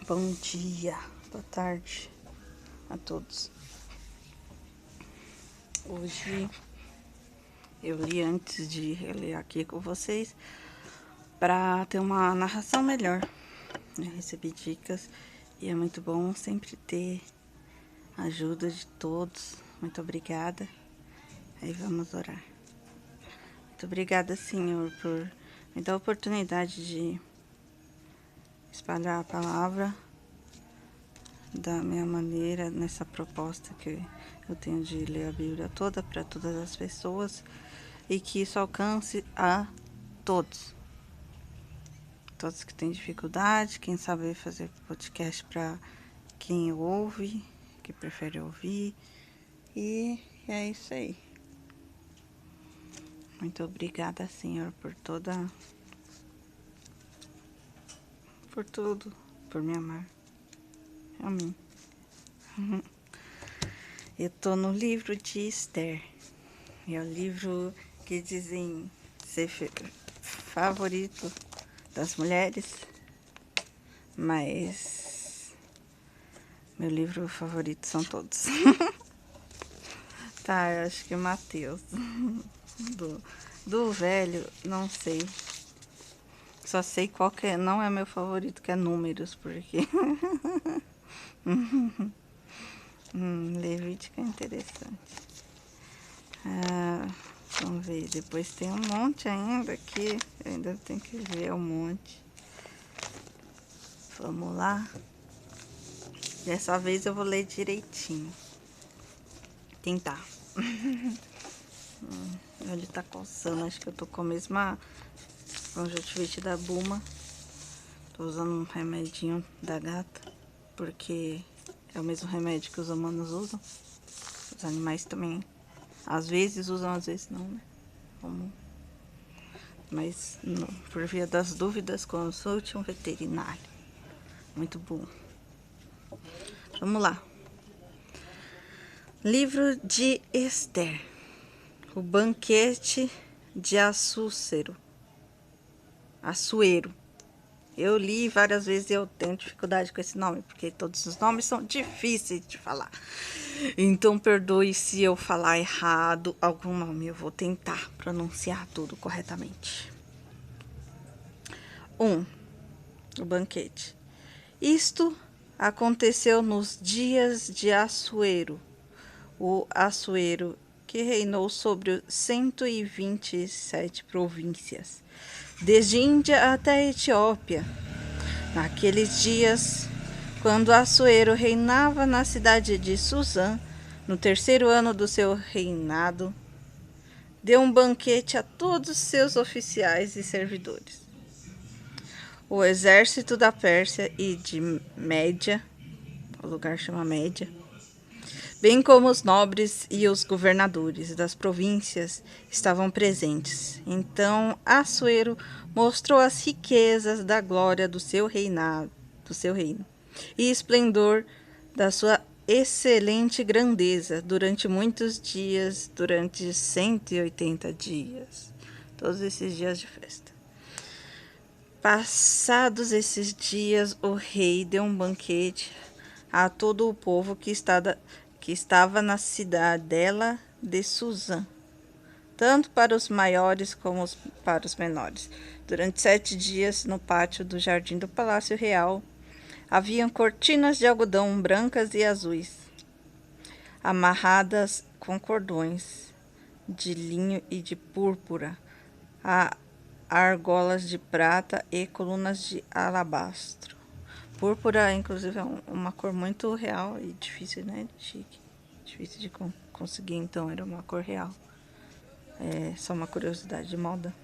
Bom dia, boa tarde a todos. Hoje eu li antes de reler aqui com vocês para ter uma narração melhor. Eu recebi dicas e é muito bom sempre ter a ajuda de todos. Muito obrigada. Aí vamos orar. Muito obrigada, Senhor, por me dar a oportunidade de espalhar a palavra da minha maneira, nessa proposta que eu tenho de ler a Bíblia toda para todas as pessoas e que isso alcance a todos. Todos que têm dificuldade, quem sabe fazer podcast para quem ouve, que prefere ouvir. E é isso aí. Muito obrigada, Senhor, por tudo, por me amar. Amém. Eu tô no livro de Esther. É o livro que dizem ser favorito das mulheres, mas meu livro favorito são todos. Tá, eu acho que Mateus. Do velho, não sei. Só sei qual que é, não é meu favorito, que é Números, porque Levítico é interessante. Vamos ver, depois tem um monte ainda aqui, eu ainda tenho que ver um monte. Vamos lá. Dessa vez eu vou ler direitinho. Tentar. Ele tá coçando, acho que eu tô com a mesma conjuntivite da Buma. Tô usando um remedinho da gata, porque é o mesmo remédio que os humanos usam. Os animais também, às vezes usam, às vezes não, né? Mas, por via das dúvidas, consulte um veterinário. Muito bom. Vamos lá. Livro de Esther. O banquete de Assuero. Eu li várias vezes e eu tenho dificuldade com esse nome, porque todos os nomes são difíceis de falar. Então, perdoe se eu falar errado algum nome. Eu vou tentar pronunciar tudo corretamente. 1. O banquete. Isto aconteceu nos dias de Assuero, o Assuero que reinou sobre 127 províncias, desde Índia até a Etiópia. Naqueles dias, quando Assuero reinava na cidade de Susã, no 3º ano do seu reinado, deu um banquete a todos os seus oficiais e servidores. O exército da Pérsia e de Média, o lugar chama Média, bem como os nobres e os governadores das províncias estavam presentes. Então Assuero mostrou as riquezas da glória do seu reino, e esplendor da sua excelente grandeza durante muitos dias, durante 180 dias, todos esses dias de festa. Passados esses dias, o rei deu um banquete a todo o povo que estava na cidadela de Susã, tanto para os maiores como para os menores. Durante 7 dias, no pátio do jardim do Palácio Real, haviam cortinas de algodão brancas e azuis, amarradas com cordões de linho e de púrpura, a argolas de prata e colunas de alabastro. Púrpura, inclusive, é uma cor muito real e difícil, né? Chique. Difícil de conseguir, então era uma cor real. É só uma curiosidade de moda.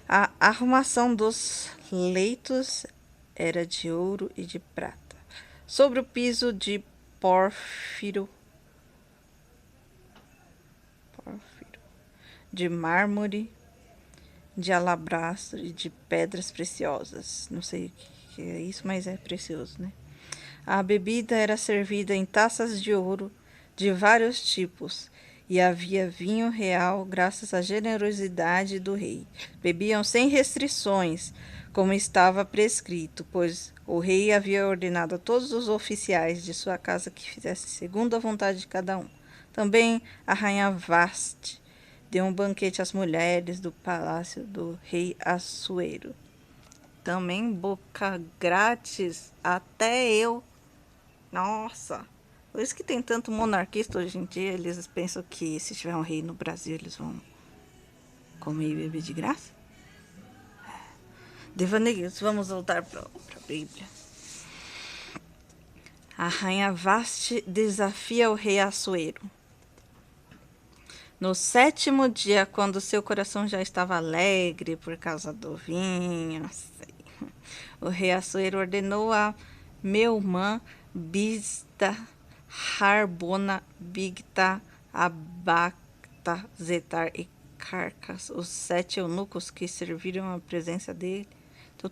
A arrumação dos leitos era de ouro e de prata. Sobre o piso de pórfiro, de mármore, de alabastro e de pedras preciosas. Não sei o que é isso, mas é precioso, né? A bebida era servida em taças de ouro de vários tipos, e havia vinho real graças à generosidade do rei. Bebiam sem restrições, como estava prescrito, pois o rei havia ordenado a todos os oficiais de sua casa que fizessem segundo a vontade de cada um. Também a rainha Vasti deu um banquete às mulheres do palácio do rei Assuero. Também boca grátis, até eu. Nossa, por isso que tem tanto monarquista hoje em dia. Eles pensam que se tiver um rei no Brasil, eles vão comer e beber de graça. Devaneios, vamos voltar para a Bíblia. A rainha Vasti desafia o rei Assuero. No 7º dia, quando seu coração já estava alegre por causa do vinho, o rei Assuero ordenou a Meumã, Bizta, Harbona, Bigta, Abacta, Zetar e Carcas, os 7 eunucos que serviram à presença dele. Então,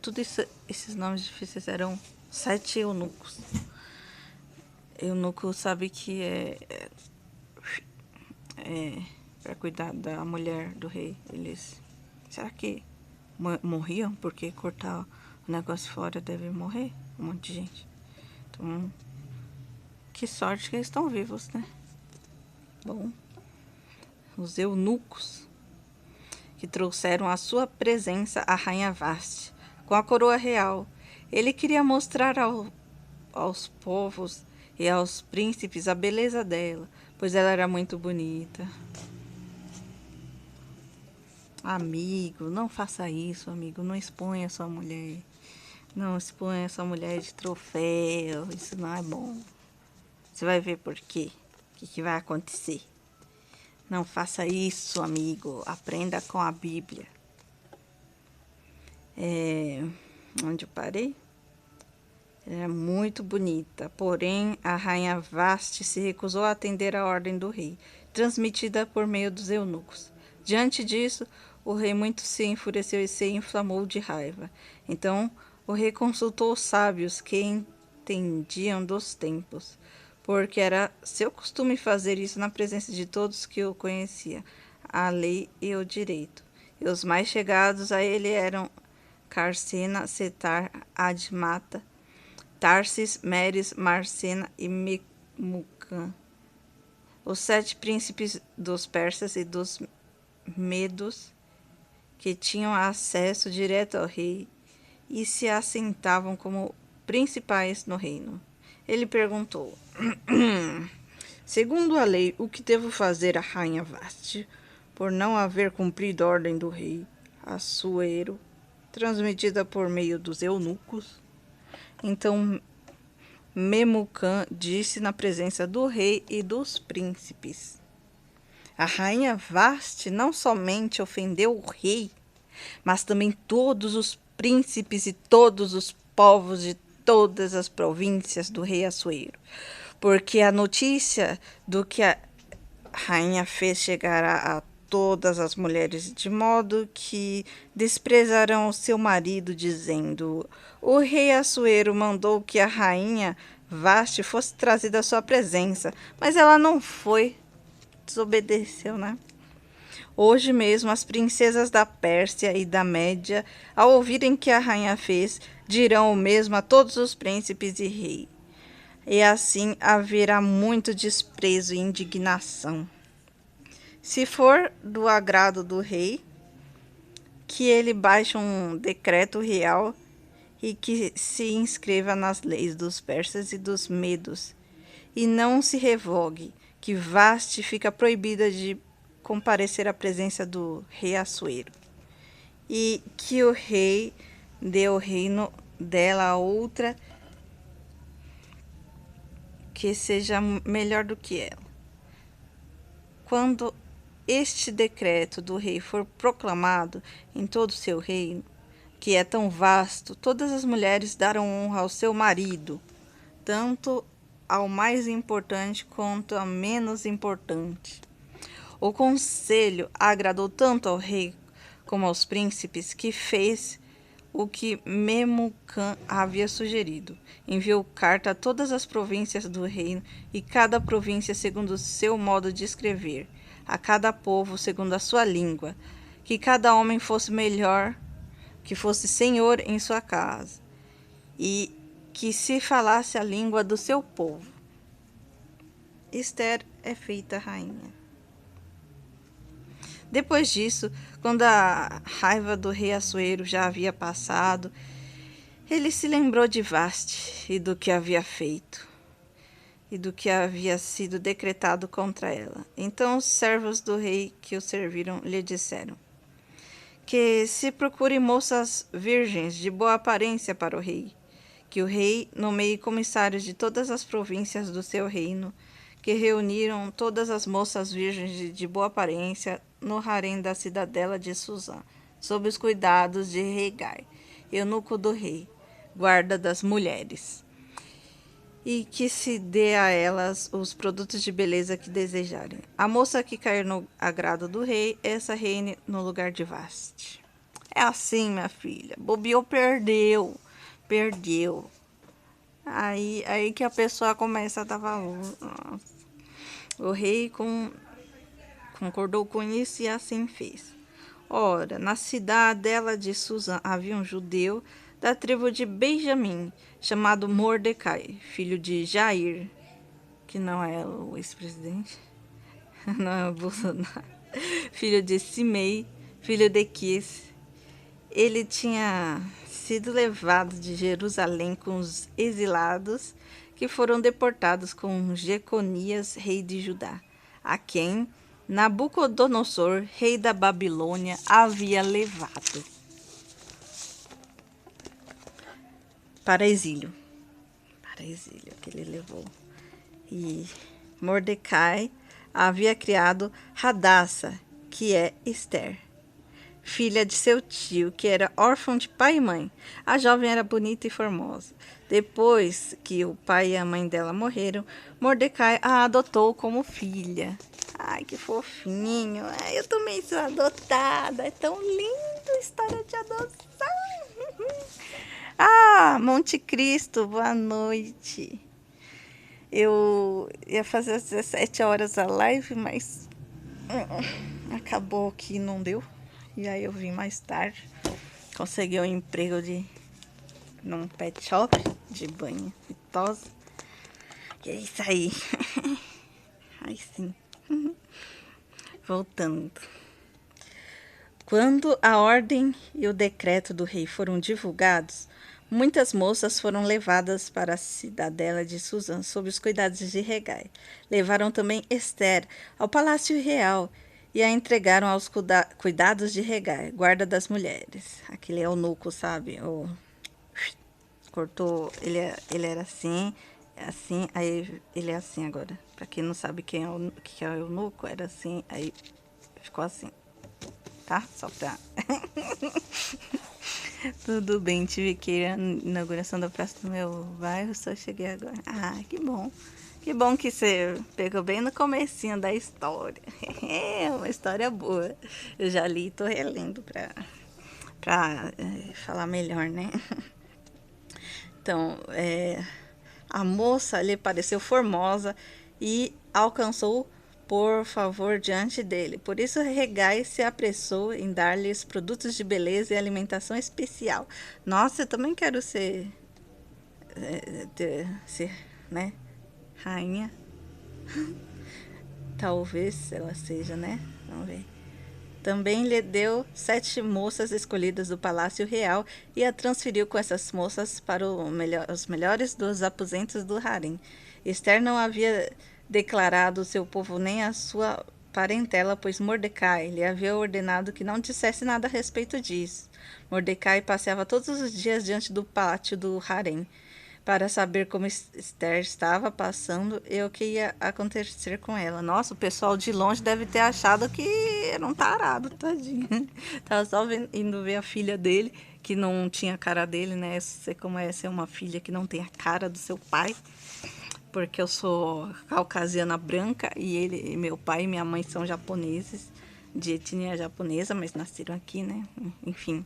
esses nomes difíceis eram 7 eunucos. Eunuco sabe que é para cuidar da mulher do rei. Eles, será que morriam? Porque cortar o negócio fora deve morrer um monte de gente. Então, que sorte que eles estão vivos, né? Bom, os eunucos que trouxeram à sua presença a rainha Vasti com a coroa real. Ele queria mostrar aos povos e aos príncipes a beleza dela, pois ela era muito bonita. Amigo, não faça isso, amigo. Não exponha sua mulher. Não exponha sua mulher de troféu. Isso não é bom. Você vai ver por quê. O que vai acontecer. Não faça isso, amigo. Aprenda com a Bíblia. Onde eu parei? Ela era muito bonita, porém a rainha Vasti se recusou a atender a ordem do rei, transmitida por meio dos eunucos. Diante disso, o rei muito se enfureceu e se inflamou de raiva. Então o rei consultou os sábios que entendiam dos tempos, porque era seu costume fazer isso na presença de todos que o conheciam, a lei e o direito. E os mais chegados a ele eram Carcena, Setar, Admata, Tarsis, Meres, Marcena e Memucã, os 7 príncipes dos persas e dos medos que tinham acesso direto ao rei e se assentavam como principais no reino. Ele perguntou: segundo a lei, o que devo fazer a rainha Vasti por não haver cumprido a ordem do rei Assuero, transmitida por meio dos eunucos? Então Memucã disse na presença do rei e dos príncipes: a rainha Vasti não somente ofendeu o rei, mas também todos os príncipes e todos os povos de todas as províncias do rei Assuero, porque a notícia do que a rainha fez chegará a todas as mulheres, de modo que desprezarão o seu marido, dizendo: o rei Assuero mandou que a rainha Vasti fosse trazida à sua presença, mas ela não foi, desobedeceu, né? Hoje mesmo as princesas da Pérsia e da Média, ao ouvirem que a rainha fez, dirão o mesmo a todos os príncipes e reis. E assim haverá muito desprezo e indignação. Se for do agrado do rei, que ele baixe um decreto real e que se inscreva nas leis dos persas e dos medos, e não se revogue, que Vasti fica proibida de comparecer à presença do rei Assuero, e que o rei dê o reino dela a outra que seja melhor do que ela. Quando este decreto do rei for proclamado em todo o seu reino, que é tão vasto, todas as mulheres darão honra ao seu marido, tanto ao mais importante quanto ao menos importante. O conselho agradou tanto ao rei como aos príncipes, que fez o que Memucã havia sugerido. Enviou carta a todas as províncias do reino, e cada província segundo o seu modo de escrever, a cada povo segundo a sua língua, que cada homem fosse melhor que fosse senhor em sua casa e que se falasse a língua do seu povo. Ester é feita rainha. Depois disso, quando a raiva do rei Assuero já havia passado, ele se lembrou de Vaste e do que havia feito, e do que havia sido decretado contra ela. Então os servos do rei que o serviram lhe disseram que se procure moças virgens de boa aparência para o rei, que o rei nomeie comissários de todas as províncias do seu reino, que reuniram todas as moças virgens de boa aparência no harém da cidadela de Susã, sob os cuidados de Hegai, eunuco do rei, guarda das mulheres, e que se dê a elas os produtos de beleza que desejarem. A moça que cair no agrado do rei, essa reine no lugar de Vaste. É assim, minha filha. Bobeou, perdeu. Perdeu. Aí que a pessoa começa a dar valor. Nossa. O rei concordou com isso e assim fez. Ora, na cidadela de Susã havia um judeu da tribo de Benjamim, chamado Mordecai, filho de Jair, que não é o ex-presidente, não é o Bolsonaro, filho de Simei, filho de Quis. Ele tinha sido levado de Jerusalém com os exilados que foram deportados com Jeconias, rei de Judá, a quem Nabucodonosor, rei da Babilônia, havia levado para exílio. Para exílio que ele levou. E Mordecai havia criado Hadassa, que é Ester, filha de seu tio, que era órfão de pai e mãe. A jovem era bonita e formosa. Depois que o pai e a mãe dela morreram, Mordecai a adotou como filha. Ai, que fofinho. Ai, eu também sou adotada. É tão lindo a história de adoção. Ah, Monte Cristo, boa noite. Eu ia fazer às 17 horas a live, mas acabou que não deu. E aí eu vim mais tarde. Consegui um emprego num pet shop de banho e tosa. E é isso aí. Aí sim. Voltando. Quando a ordem e o decreto do rei foram divulgados, muitas moças foram levadas para a cidadela de Susã, sob os cuidados de Hegai. Levaram também Ester ao palácio real e a entregaram aos cuidados de Hegai, guarda das mulheres. Aquele eunuco, sabe? Cortou, ele era assim, aí ele é assim agora. Pra quem não sabe que é o eunuco, era assim, aí ficou assim. Tá? Só pra... Tudo bem, tive que ir à inauguração da praça do meu bairro, só cheguei agora. Ah, que bom. Que bom que você pegou bem no comecinho da história. É uma história boa. Eu já li e tô relendo pra falar melhor, né? Então, a moça lhe pareceu formosa e alcançou por favor diante dele. Por isso Hegai se apressou em dar-lhes produtos de beleza e alimentação especial. Nossa, eu também quero ser, né, rainha. Talvez ela seja, né? Vamos ver. Também lhe deu 7 moças escolhidas do palácio real e a transferiu com essas moças para os melhores dos aposentos do harém. Ester não havia declarado o seu povo nem a sua parentela, pois Mordecai lhe havia ordenado que não dissesse nada a respeito disso. Mordecai passeava todos os dias diante do pátio do harém para saber como Ester estava passando e o que ia acontecer com ela. Nossa, o pessoal de longe deve ter achado que era um tarado, tadinho. Tava só indo ver a filha dele, que não tinha a cara dele, né? Sei como é ser uma filha que não tem a cara do seu pai. Porque eu sou caucasiana branca e meu pai e minha mãe são japoneses, de etnia japonesa, mas nasceram aqui, né? Enfim.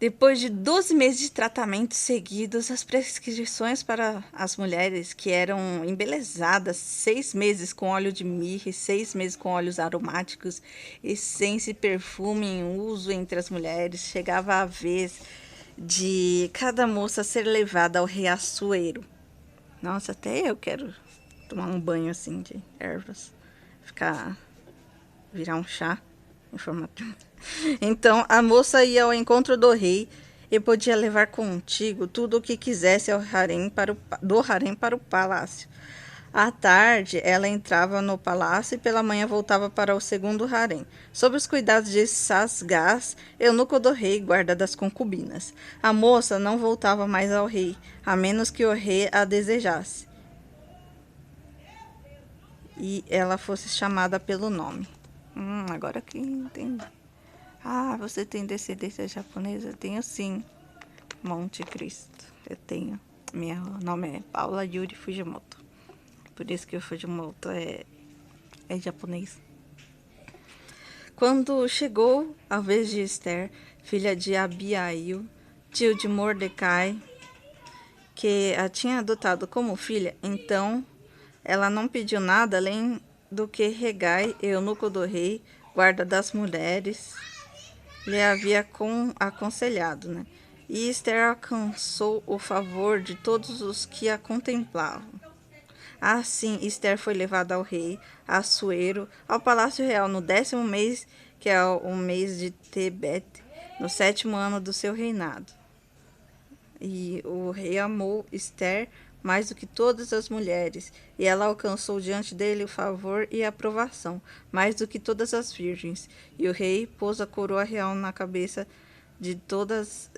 Depois de 12 meses de tratamento seguidos, as prescrições para as mulheres que eram embelezadas 6 meses com óleo de mirra e 6 meses com óleos aromáticos, essência e perfume em uso entre as mulheres, chegava a vez de cada moça ser levada ao rei Assuero. Nossa, até eu quero tomar um banho assim de ervas, virar um chá em formato. Então a moça ia ao encontro do rei e podia levar contigo tudo o que quisesse do harém para o palácio. À tarde, ela entrava no palácio e pela manhã voltava para o segundo harém, sob os cuidados de Sasgás, eunuco do rei, guarda das concubinas. A moça não voltava mais ao rei, a menos que o rei a desejasse e ela fosse chamada pelo nome. Agora que entendi. Ah, você tem descendência japonesa? Eu tenho sim. Monte Cristo. Eu tenho. Meu nome é Paula Yuri Fujimoto. Por isso que o Fujimoto é japonês. Quando chegou a vez de Esther, filha de Abiail, tio de Mordecai, que a tinha adotado como filha, então ela não pediu nada além do que Hegai, eunuco do rei, guarda das mulheres, lhe havia aconselhado, né? E Esther alcançou o favor de todos os que a contemplavam. Assim, Esther foi levada ao rei Assuero, ao palácio real, no 10º mês, que é o mês de Tebet, no 7º ano do seu reinado. E o rei amou Esther mais do que todas as mulheres, e ela alcançou diante dele o favor e a aprovação, mais do que todas as virgens. E o rei pôs a coroa real na cabeça de todas...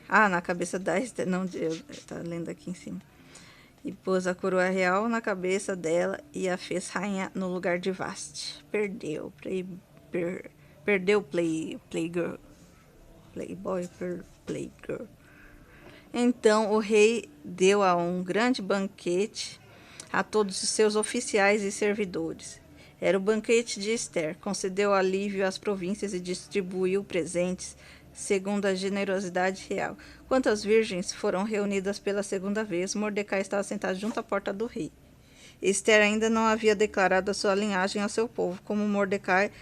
na cabeça da Esther... Não, tá lendo aqui em cima. E pôs a coroa real na cabeça dela e a fez rainha no lugar de Vasti. Perdeu Playgirl. Playboy per Playgirl. Então o rei deu a um grande banquete a todos os seus oficiais e servidores. Era o banquete de Esther. Concedeu alívio às províncias e distribuiu presentes segundo a generosidade real. Quando as virgens foram reunidas pela segunda vez, Mordecai estava sentado junto à porta do rei. Esther ainda não havia declarado a sua linhagem ao seu povo, como Mordecai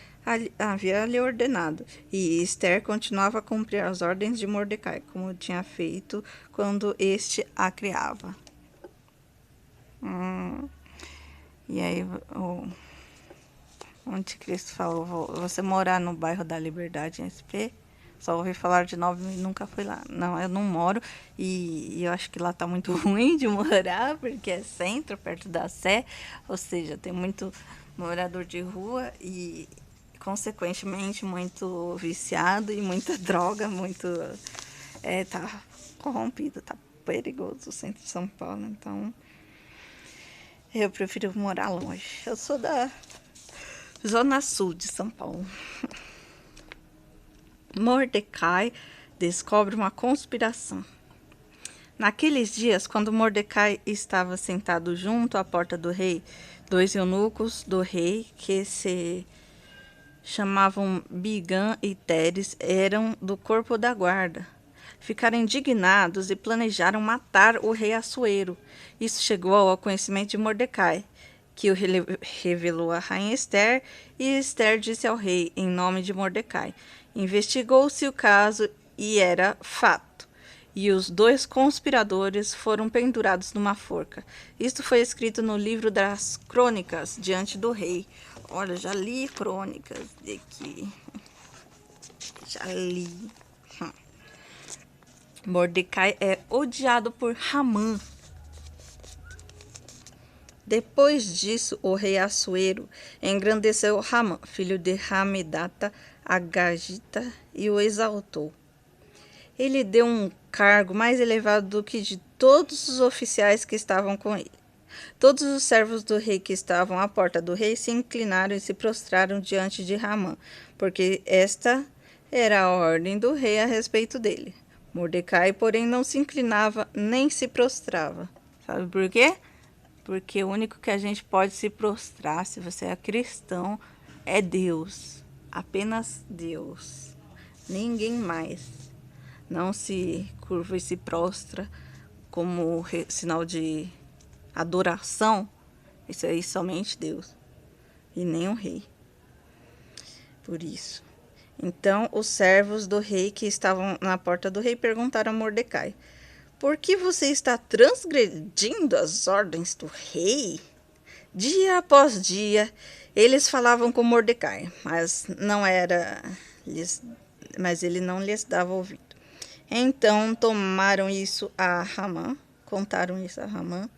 havia lhe ordenado, e Esther continuava a cumprir as ordens de Mordecai, como tinha feito quando este a criava. E aí o Anticristo falou: você morar no bairro da Liberdade em SP? Só ouvi falar de nome e nunca fui lá. Não, eu não moro e eu acho que lá tá muito ruim de morar, porque é centro, perto da Sé, ou seja, tem muito morador de rua e, consequentemente, muito viciado e muita droga, tá corrompido, tá perigoso o centro de São Paulo, então eu prefiro morar longe. Eu sou da Zona Sul de São Paulo. Mordecai descobre uma conspiração. Naqueles dias, quando Mordecai estava sentado junto à porta do rei, 2 eunucos do rei, que se chamavam Bigã e Teres, eram do corpo da guarda. Ficaram indignados e planejaram matar o rei Assuero. Isso chegou ao conhecimento de Mordecai, que o revelou a rainha Esther, e Esther disse ao rei, em nome de Mordecai. Investigou-se o caso e era fato, e os 2 conspiradores foram pendurados numa forca. Isto foi escrito no livro das crônicas diante do rei. Olha, já li crônicas aqui. Já li. Mordecai é odiado por Hamã. Depois disso, o rei Assuero engrandeceu Hamã, filho de Hamedata, Agagita, e o exaltou. Ele deu um cargo mais elevado do que de todos os oficiais que estavam com ele. Todos os servos do rei que estavam à porta do rei se inclinaram e se prostraram diante de Hamã, porque esta era a ordem do rei a respeito dele. Mordecai, porém, não se inclinava nem se prostrava. Sabe por quê? Porque o único que a gente pode se prostrar, se você é cristão, é Deus. Apenas Deus. Ninguém mais. não se curva e se prostra como sinal de adoração. Isso aí somente Deus e nem o rei. Por isso. Então os servos do rei que estavam na porta do rei perguntaram a Mordecai: por que você está transgredindo as ordens do rei? Dia após dia, eles falavam com Mordecai, mas ele não lhes dava ouvido. Então contaram isso a Hamã,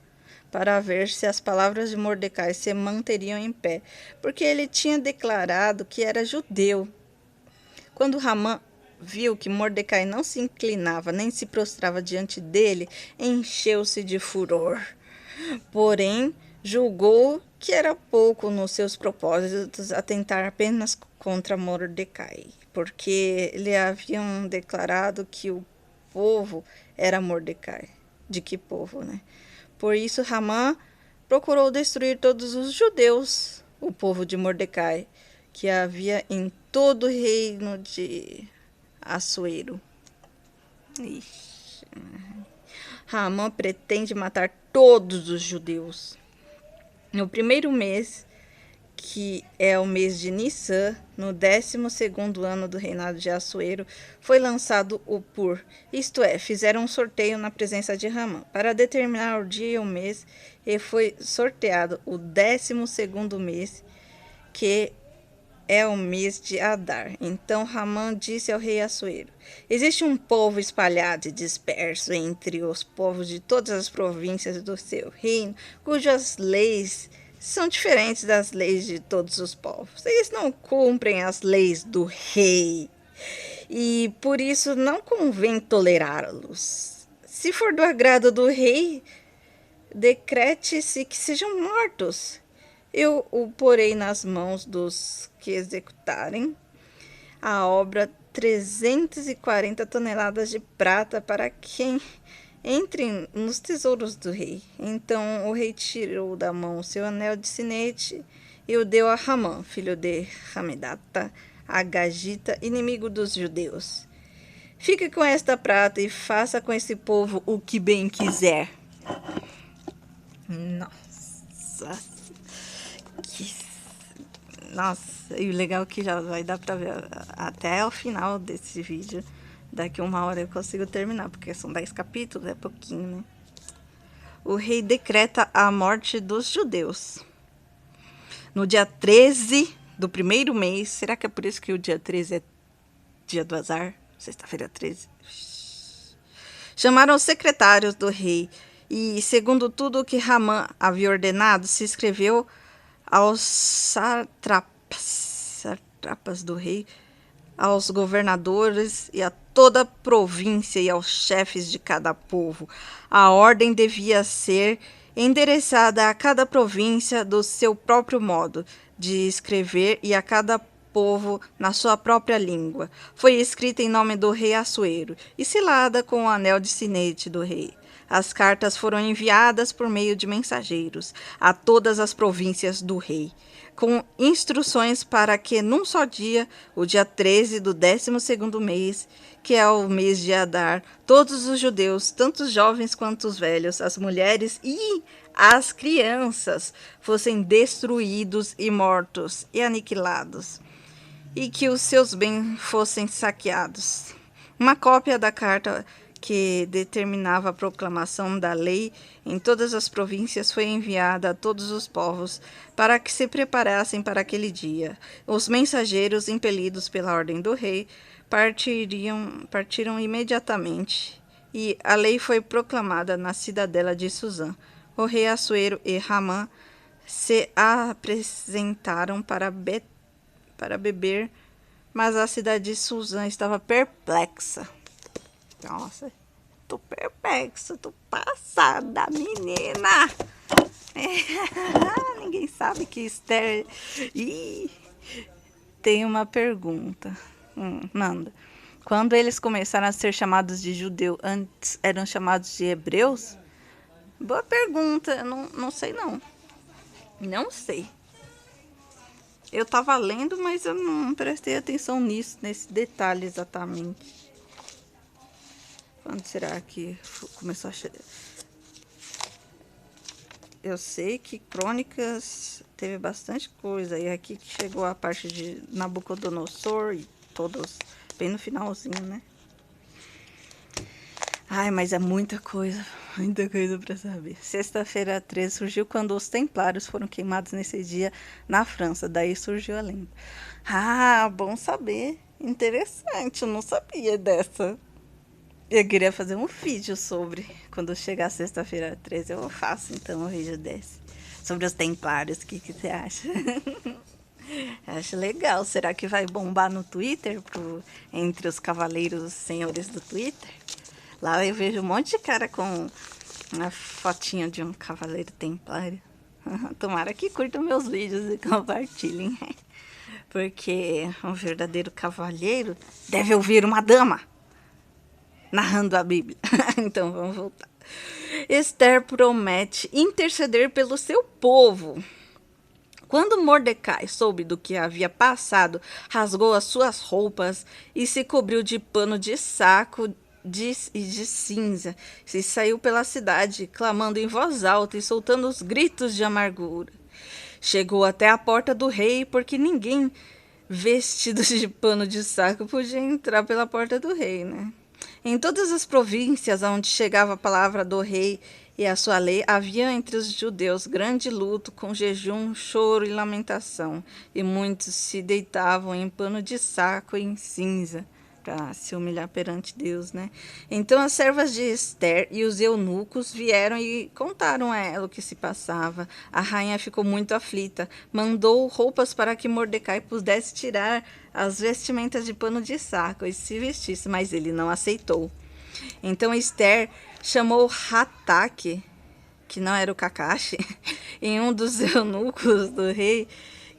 para ver se as palavras de Mordecai se manteriam em pé, porque ele tinha declarado que era judeu. Quando Hamã viu que Mordecai não se inclinava nem se prostrava diante dele, encheu-se de furor. Porém, julgou que era pouco nos seus propósitos atentar apenas contra Mordecai, porque lhe haviam declarado que o povo era Mordecai. De que povo, né? Por isso, Hamã procurou destruir todos os judeus, o povo de Mordecai, que havia em todo o reino de Assuero. Hamã pretende matar todos os judeus. No primeiro mês, que é o mês de Nissan, no 12º ano do reinado de Assuero, foi lançado o Pur, isto é, fizeram um sorteio na presença de Hamã, para determinar o dia e o mês, e foi sorteado o 12º mês, que é o mês de Adar. Então Hamã disse ao rei Assuero: existe um povo espalhado e disperso entre os povos de todas as províncias do seu reino, cujas leis são diferentes das leis de todos os povos. Eles não cumprem as leis do rei, e por isso não convém tolerá-los. Se for do agrado do rei, decrete-se que sejam mortos. Eu o porei nas mãos dos que executarem a obra 340 toneladas de prata para quem entre nos tesouros do rei. Então o rei tirou da mão o seu anel de sinete e o deu a Hamã, filho de Hamedata, agagita, inimigo dos judeus. Fique com esta prata e faça com esse povo o que bem quiser. Nossa. Nossa, e o legal é que já vai dar pra ver até o final desse vídeo. Daqui 1 hora eu consigo terminar, porque são 10 capítulos, é pouquinho, né? O rei decreta a morte dos judeus. No dia 13 do primeiro mês, será que é por isso que o dia 13 é dia do azar? Sexta-feira 13. Chamaram os secretários do rei e, segundo tudo o que Hamã havia ordenado, se escreveu aos sátrapas do rei, aos governadores e a toda a província e aos chefes de cada povo. A ordem devia ser endereçada a cada província do seu próprio modo de escrever e a cada povo na sua própria língua. Foi escrita em nome do rei Assuero e selada com o anel de sinete do rei. As cartas foram enviadas por meio de mensageiros a todas as províncias do rei, com instruções para que, num só dia, o dia 13 do 12º mês, que é o mês de Adar, todos os judeus, tanto os jovens quanto os velhos, as mulheres e as crianças, fossem destruídos e mortos e aniquilados, e que os seus bens fossem saqueados. Uma cópia da carta que determinava a proclamação da lei em todas as províncias foi enviada a todos os povos para que se preparassem para aquele dia. Os mensageiros, impelidos pela ordem do rei, partiram imediatamente, e a lei foi proclamada na cidadela de Suzã. O rei Assuero e Hamã se apresentaram para beber, mas a cidade de Suzã estava perplexa. Nossa, tô perplexa, tô passada, menina. Ninguém sabe que Esther... Ih, tem uma pergunta. Manda. Quando eles começaram a ser chamados de judeu, antes eram chamados de hebreus? Boa pergunta, não sei não. Não sei. Eu tava lendo, mas eu não prestei atenção nisso, nesse detalhe exatamente. Quando será que começou a chegar? Eu sei que Crônicas teve bastante coisa. E aqui que chegou a parte de Nabucodonosor e todos bem no finalzinho, né? Ai, mas é muita coisa pra saber. Sexta-feira 13 surgiu quando os templários foram queimados nesse dia na França. Daí surgiu a lenda. Ah, bom saber. Interessante, eu não sabia dessa. Eu queria fazer um vídeo sobre. Quando chegar sexta-feira 13, eu faço então um vídeo desse. Sobre os templários, o que você acha? Acho legal. Será que vai bombar no Twitter? Entre os cavaleiros, os senhores do Twitter? Lá eu vejo um monte de cara com uma fotinha de um cavaleiro templário. Tomara que curtam meus vídeos e compartilhem. Porque um verdadeiro cavalheiro deve ouvir uma dama narrando a Bíblia. Então vamos voltar. Esther promete interceder pelo seu povo. Quando Mordecai soube do que havia passado, rasgou as suas roupas e se cobriu de pano de saco e de cinza. E saiu pela cidade, clamando em voz alta e soltando os gritos de amargura. Chegou até a porta do rei, porque ninguém vestido de pano de saco podia entrar pela porta do rei, né? Em todas as províncias onde chegava a palavra do rei e a sua lei, havia entre os judeus grande luto, com jejum, choro e lamentação, e muitos se deitavam em pano de saco e em cinza, para se humilhar perante Deus, né? Então as servas de Esther e os eunucos vieram e contaram a ela o que se passava. A rainha ficou muito aflita, mandou roupas para que Mordecai pudesse tirar as vestimentas de pano de saco e se vestisse, mas ele não aceitou. Então Esther chamou Hataque, que não era o Kakashi, em um dos eunucos do rei,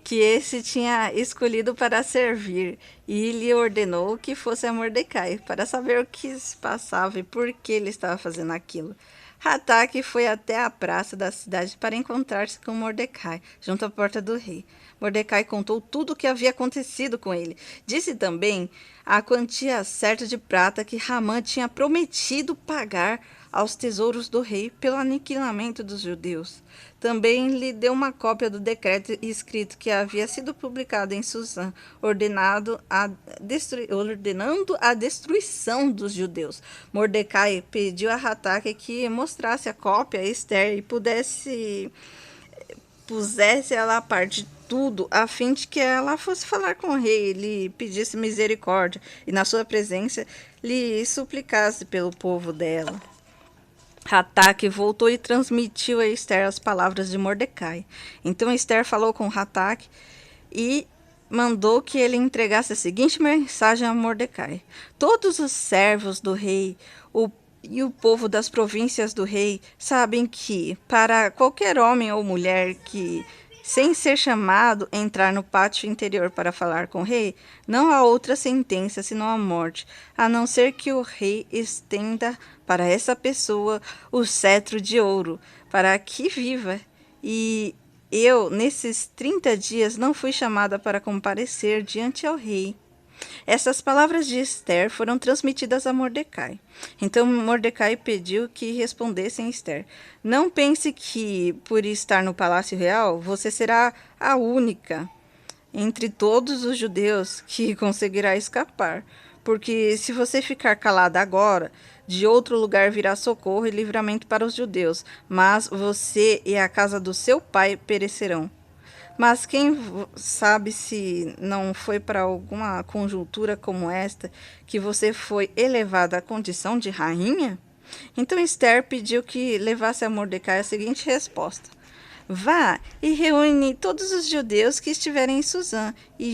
que esse tinha escolhido para servir, e lhe ordenou que fosse a Mordecai, para saber o que se passava e por que ele estava fazendo aquilo. Hataque foi até a praça da cidade para encontrar-se com Mordecai, junto à porta do rei. Mordecai contou tudo o que havia acontecido com ele. Disse também a quantia certa de prata que Ramã tinha prometido pagar aos tesouros do rei pelo aniquilamento dos judeus. Também lhe deu uma cópia do decreto escrito que havia sido publicado em Susã, ordenando a destruição dos judeus. Mordecai pediu a Hataque que mostrasse a cópia a Esther e pusesse ela a parte de tudo, a fim de que ela fosse falar com o rei, lhe pedisse misericórdia e, na sua presença, lhe suplicasse pelo povo dela. Hataque voltou e transmitiu a Esther as palavras de Mordecai. Então Esther falou com Hataque e mandou que ele entregasse a seguinte mensagem a Mordecai: todos os servos do rei e o povo das províncias do rei sabem que, para qualquer homem ou mulher que, sem ser chamado, entrar no pátio interior para falar com o rei, não há outra sentença senão a morte, a não ser que o rei estenda para essa pessoa o cetro de ouro, para que viva. E eu, nesses 30 dias, não fui chamada para comparecer diante ao rei. Essas palavras de Esther foram transmitidas a Mordecai. Então Mordecai pediu que respondessem a Esther: não pense que, por estar no palácio real, você será a única entre todos os judeus que conseguirá escapar. Porque se você ficar calada agora, de outro lugar virá socorro e livramento para os judeus, mas você e a casa do seu pai perecerão. Mas quem sabe se não foi para alguma conjuntura como esta que você foi elevada à condição de rainha? Então Esther pediu que levasse a Mordecai a seguinte resposta: vá e reúne todos os judeus que estiverem em Susã e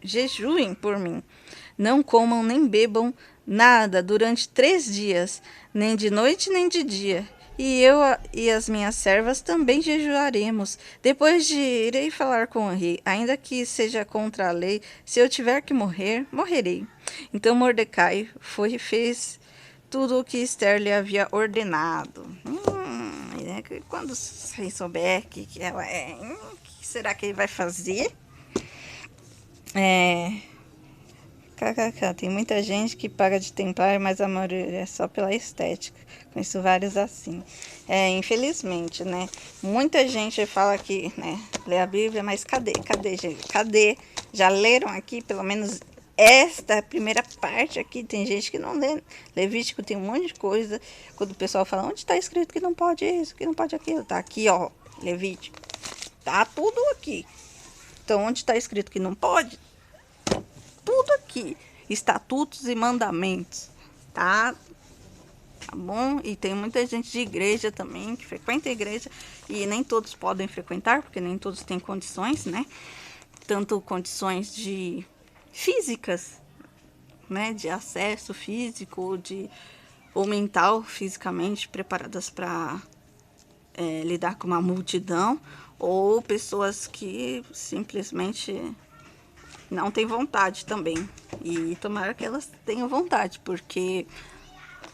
jejuem por mim. Não comam nem bebam nada durante 3 dias, nem de noite nem de dia. E eu e as minhas servas também jejuaremos. Depois de irei falar com o rei, ainda que seja contra a lei, se eu tiver que morrer, morrerei. Então Mordecai foi e fez tudo o que Esther lhe havia ordenado. Quando o rei souber que ela é, o que será que ele vai fazer? KKK. Tem muita gente que paga de templar, mas a maioria é só pela estética. Conheço vários assim. Infelizmente, né? Muita gente fala que, né, lê a Bíblia, mas cadê? Cadê, gente? Cadê? Já leram aqui, pelo menos esta primeira parte aqui? Tem gente que não lê. Levítico tem um monte de coisa. Quando o pessoal fala, onde está escrito que não pode isso, que não pode aquilo? Tá aqui, ó, Levítico. Tá tudo aqui. Então, onde está escrito que não pode? Tudo aqui. Estatutos e mandamentos. Tá bom? E tem muita gente de igreja também, que frequenta a igreja. E nem todos podem frequentar, porque nem todos têm condições, né? Tanto condições de físicas, né? De acesso físico, ou mental, fisicamente, preparadas para lidar com uma multidão. Ou pessoas que simplesmente não têm vontade também. E tomara que elas tenham vontade, porque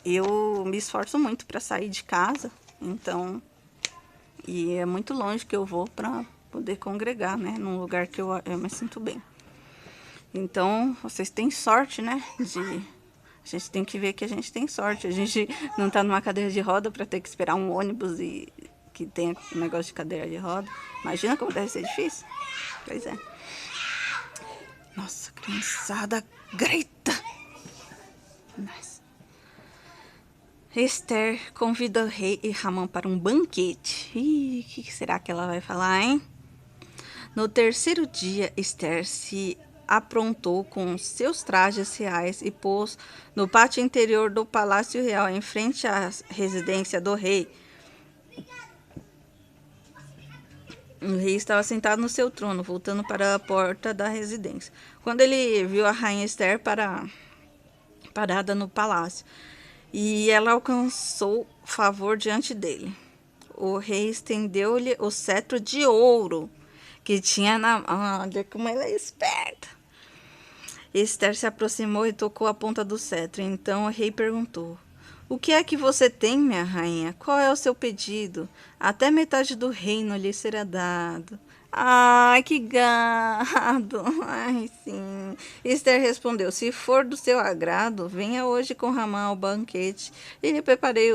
eu me esforço muito para sair de casa, então, e é muito longe que eu vou para poder congregar, né, num lugar que eu me sinto bem. Então, vocês têm sorte, né, a gente tem que ver que a gente tem sorte, a gente não tá numa cadeira de roda para ter que esperar um ônibus e que tem um negócio de cadeira de roda. Imagina como deve ser difícil. Pois é. Nossa, criançada grita. Nice. Esther convida o rei e Ramã para um banquete. Ih, o que será que ela vai falar, hein? No terceiro dia, Esther se aprontou com seus trajes reais e pôs no pátio interior do Palácio Real, em frente à residência do rei. O rei estava sentado no seu trono, voltando para a porta da residência, quando ele viu a rainha Esther parada no palácio, e ela alcançou favor diante dele. O rei estendeu-lhe o cetro de ouro que tinha na mão. Olha como ela é esperta. Esther se aproximou e tocou a ponta do cetro. Então o rei perguntou: o que é que você tem, minha rainha? Qual é o seu pedido? Até metade do reino lhe será dado. Ai, que gado! Ai, sim. Esther respondeu: se for do seu agrado, venha hoje com Ramã ao banquete. E lhe preparei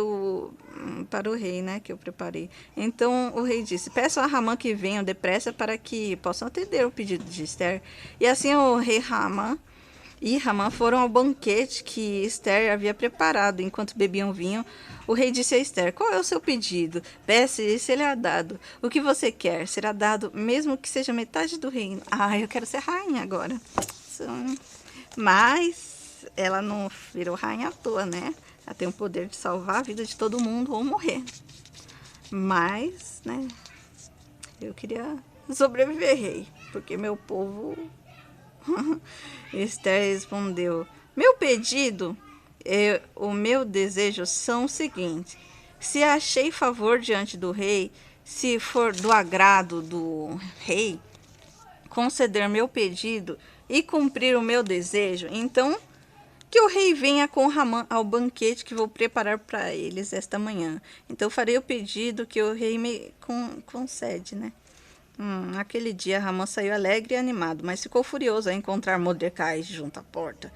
para o rei, né, que eu preparei. Então o rei disse: peço a Ramã que venha depressa para que possam atender o pedido de Esther. E assim o rei Ramã e Ramã foram ao banquete que Esther havia preparado. Enquanto bebiam vinho, o rei disse a Esther: qual é o seu pedido? Peça e será dado. O que você quer será dado, mesmo que seja metade do reino. Ah, eu quero ser rainha agora. Mas ela não virou rainha à toa, né? Ela tem o poder de salvar a vida de todo mundo ou morrer. Mas, né, eu queria sobreviver rei, porque meu povo... Esther respondeu: meu pedido e o meu desejo são os seguintes: se achei favor diante do rei, se for do agrado do rei conceder meu pedido e cumprir o meu desejo, então que o rei venha com Ramã ao banquete que vou preparar para eles esta manhã. Então farei o pedido que o rei me concede, né? Aquele dia, Ramã saiu alegre e animado, mas ficou furioso ao encontrar Mordecai junto à porta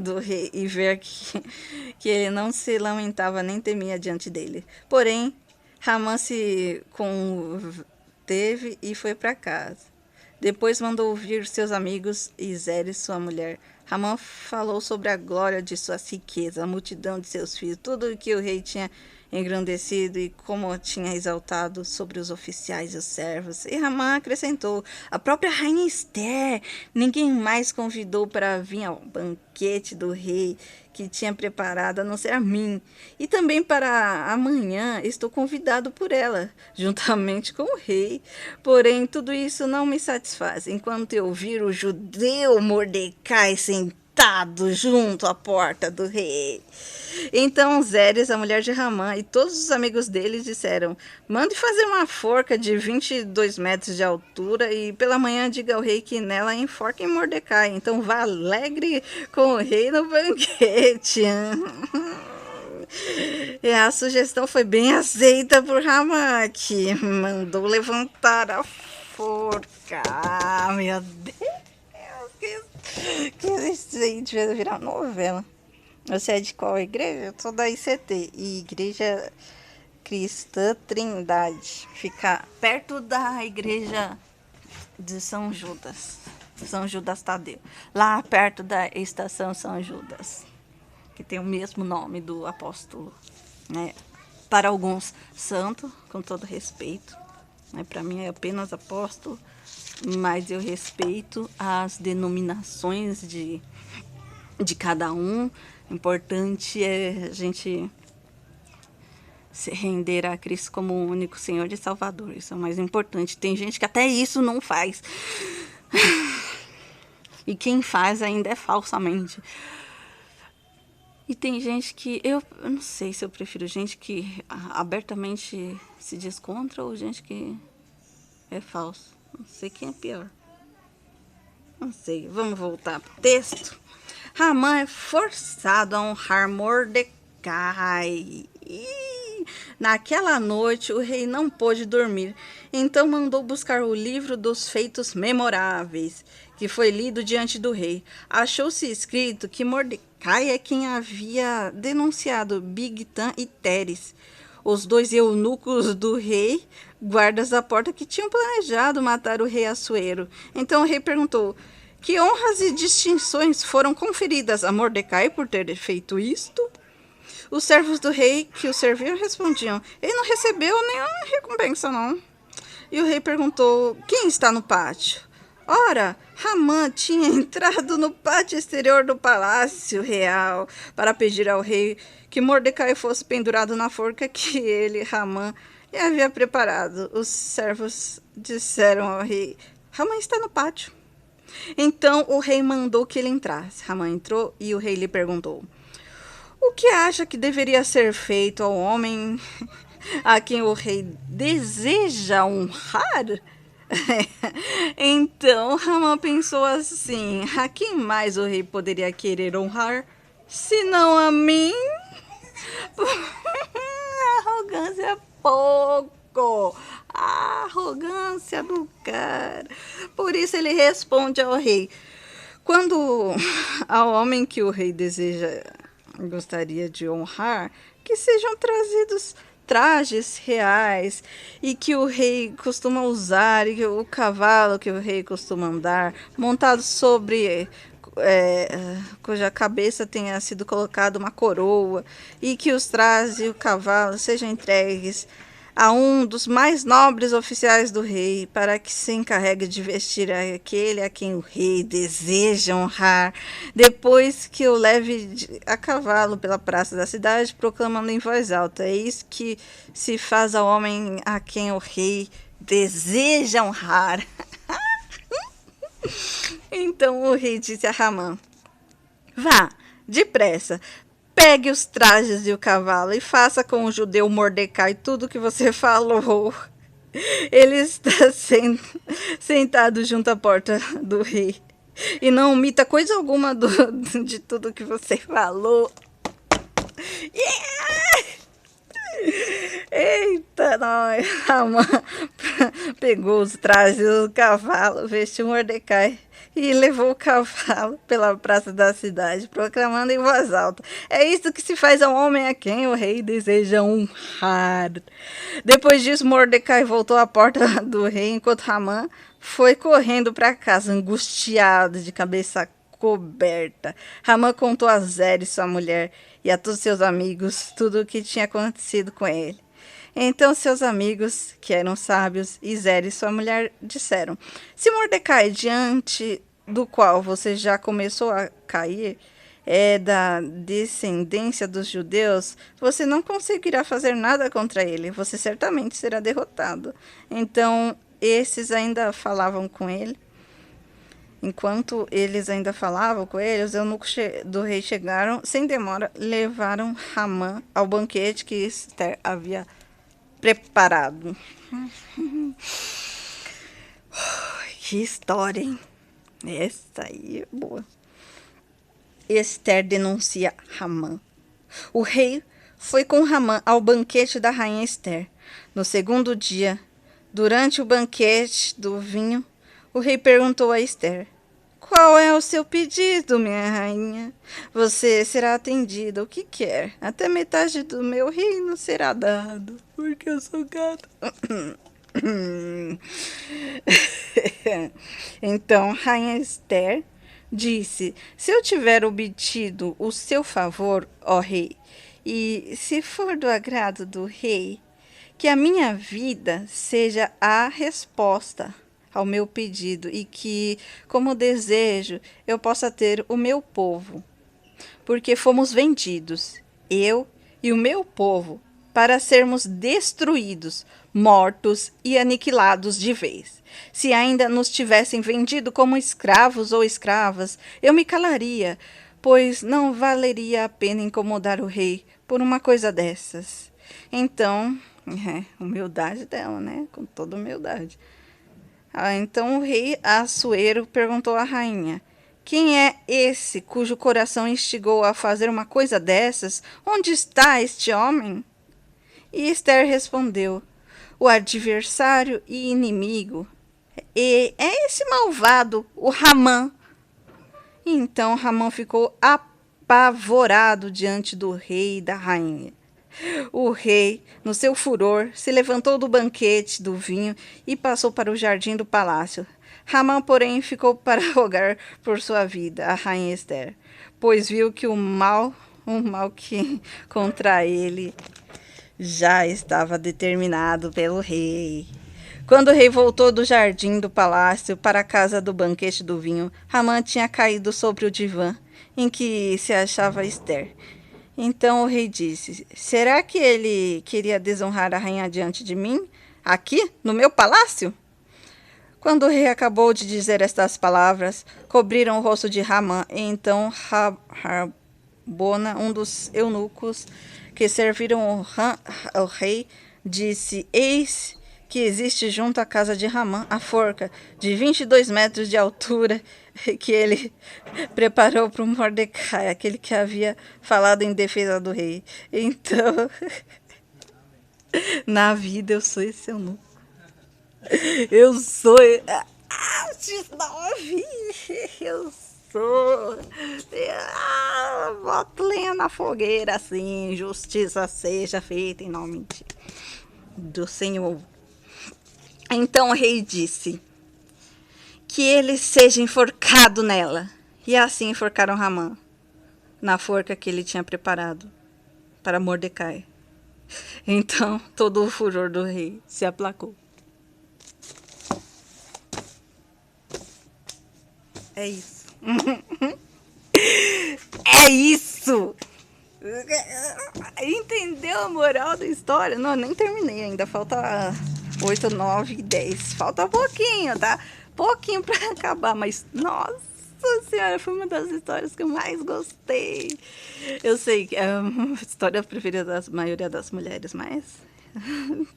do rei e ver que ele não se lamentava nem temia diante dele. Porém, Ramã se conteve e foi para casa. Depois mandou ouvir seus amigos e Zeres, sua mulher. Ramã falou sobre a glória de suas riquezas, a multidão de seus filhos, tudo o que o rei tinha engrandecido e como tinha exaltado sobre os oficiais e os servos. E Ramã acrescentou: a própria rainha Esther ninguém mais convidou para vir ao banquete do rei que tinha preparado, a não ser a mim. E também para amanhã estou convidado por ela, juntamente com o rei. Porém, tudo isso não me satisfaz, enquanto eu vir o judeu Mordecai sentado junto à porta do rei. Então Zeres, a mulher de Ramã, e todos os amigos dele disseram: mande fazer uma forca de 22 metros de altura e pela manhã diga ao rei que nela enforquem Mordecai. Então vá alegre com o rei no banquete. E a sugestão foi bem aceita por Ramã, que mandou levantar a forca. Meu Deus, Que isso aí devia virar novela. Você é de qual igreja? Eu sou da ICT, Igreja Cristã Trindade. Fica perto da igreja de São Judas. São Judas Tadeu. Lá perto da estação São Judas. Que tem o mesmo nome do apóstolo. Né? Para alguns, santo, com todo respeito. Né? Para mim é apenas apóstolo. Mas eu respeito as denominações de cada um. O importante é a gente se render a Cristo como o único Senhor e Salvador. Isso é o mais importante. Tem gente que até isso não faz. E quem faz ainda é falsamente. E tem gente que... Eu não sei se eu prefiro gente que abertamente se diz contra ou gente que é falso. Não sei quem é pior. Não sei. Vamos voltar pro texto. Ramã é forçado a honrar Mordecai. Naquela noite o rei não pôde dormir, então mandou buscar o livro dos feitos memoráveis, que foi lido diante do rei. Achou-se escrito que Mordecai é quem havia denunciado Bigtan e Teres, os dois eunucos do rei, guardas da porta que tinham planejado matar o rei Assuero. Então o rei perguntou: que honras e distinções foram conferidas a Mordecai por ter feito isto? Os servos do rei que o serviam respondiam: ele não recebeu nenhuma recompensa, não. E o rei perguntou: quem está no pátio? Ora, Ramã tinha entrado no pátio exterior do palácio real para pedir ao rei que Mordecai fosse pendurado na forca que ele, Ramã, lhe havia preparado. Os servos disseram ao rei: Ramã está no pátio. Então o rei mandou que ele entrasse. Ramã entrou e o rei lhe perguntou: o que acha que deveria ser feito ao homem a quem o rei deseja honrar? Então Ramã pensou assim: a quem mais o rei poderia querer honrar, senão a mim? Arrogância é pouco. A arrogância do cara. Por isso ele responde ao rei: quando ao homem que o rei gostaria de honrar, que sejam trazidos trajes reais e que o rei costuma usar, e que o cavalo que o rei costuma andar, montado sobre cuja cabeça tenha sido colocada uma coroa, e que os trajes e o cavalo sejam entregues a um dos mais nobres oficiais do rei, para que se encarregue de vestir aquele a quem o rei deseja honrar, depois que o leve a cavalo pela praça da cidade, proclamando em voz alta: eis que se faz ao homem a quem o rei deseja honrar. Então o rei disse a Ramã: vá, depressa, pegue os trajes e o cavalo e faça com o judeu Mordecai tudo o que você falou. Ele está sentado junto à porta do rei e não omita coisa alguma de tudo que você falou. Yeah! Eita, nós! Ramã pegou os trajes do cavalo, vestiu Mordecai e levou o cavalo pela praça da cidade, proclamando em voz alta: é isto que se faz ao homem a quem o rei deseja honrar. Depois disso, Mordecai voltou à porta do rei, enquanto Ramã foi correndo para casa, angustiado, de cabeça coberta. Ramã contou a Zeres, sua mulher, e a todos seus amigos tudo o que tinha acontecido com ele. Então seus amigos, que eram sábios, e Zeres, sua mulher, disseram: se Mordecai, diante do qual você já começou a cair, é da descendência dos judeus, você não conseguirá fazer nada contra ele. Você certamente será derrotado. Então esses ainda falavam com ele. Enquanto eles ainda falavam com ele, os eunucos do rei chegaram, sem demora, levaram Ramã ao banquete que Esther havia preparado. Que história, hein? Essa aí é boa. Esther denuncia Ramã. O rei foi com Ramã ao banquete da rainha Esther. No segundo dia, durante o banquete do vinho, o rei perguntou a Esther: Qual é o seu pedido, minha rainha? Você será atendida o que quer. Até metade do meu reino será dado, porque eu sou gato. Então, Rainha Esther disse: Se eu tiver obtido o seu favor, ó rei, e se for do agrado do rei, que a minha vida seja a resposta ao meu pedido e que, como desejo, eu possa ter o meu povo, porque fomos vendidos, eu e o meu povo, para sermos destruídos, mortos e aniquilados de vez. Se ainda nos tivessem vendido como escravos ou escravas, eu me calaria, pois não valeria a pena incomodar o rei por uma coisa dessas. Então, humildade dela, né? Com toda humildade. Então o rei Assuero perguntou à rainha: Quem é esse cujo coração instigou a fazer uma coisa dessas? Onde está este homem? E Esther respondeu: O adversário e inimigo é esse malvado, o Ramã. Então Ramã ficou apavorado diante do rei e da rainha. O rei, no seu furor, se levantou do banquete do vinho e passou para o jardim do palácio. Ramã, porém, ficou para rogar por sua vida a rainha Esther, pois viu que o mal que contra ele já estava determinado pelo rei. Quando o rei voltou do jardim do palácio para a casa do banquete do vinho, Ramã tinha caído sobre o divã em que se achava Esther. Então o rei disse: Será que ele queria desonrar a rainha diante de mim, aqui, no meu palácio? Quando o rei acabou de dizer estas palavras, cobriram o rosto de Ramã, e então Rabona, um dos eunucos que serviram o rei, disse: Eis que existe junto à casa de Ramã a forca de 22 metros de altura que ele preparou para o Mordecai, aquele que havia falado em defesa do rei. Então, na vida eu sou esse eunuco. Eu sou... X9! Eu sou... boto lenha na fogueira, assim, justiça seja feita em nome do Senhor. Então o rei disse: Que ele seja enforcado nela. E assim enforcaram Ramã, na forca que ele tinha preparado para Mordecai. Então todo o furor do rei se aplacou. É isso. É isso! Entendeu a moral da história? Não, nem terminei ainda. Falta 8, 9 e 10. Falta pouquinho, tá? Pouquinho pra acabar, mas nossa senhora, foi uma das histórias que eu mais gostei. Eu sei que é uma história preferida da maioria das mulheres, mas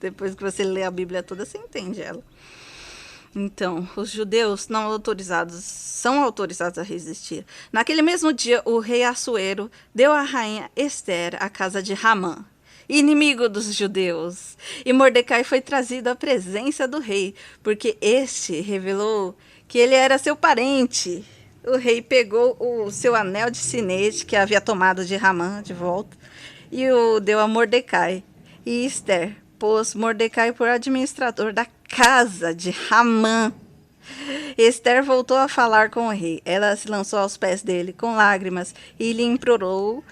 depois que você lê a Bíblia toda, você entende ela. Então, os judeus não autorizados são autorizados a resistir. Naquele mesmo dia, o rei Assuero deu à rainha Esther a casa de Ramã, inimigo dos judeus. E Mordecai foi trazido à presença do rei, porque este revelou que ele era seu parente. O rei pegou o seu anel de sinete que havia tomado de Ramã de volta e o deu a Mordecai. E Esther pôs Mordecai por administrador da casa de Ramã. Esther voltou a falar com o rei. Ela se lançou aos pés dele com lágrimas e lhe implorou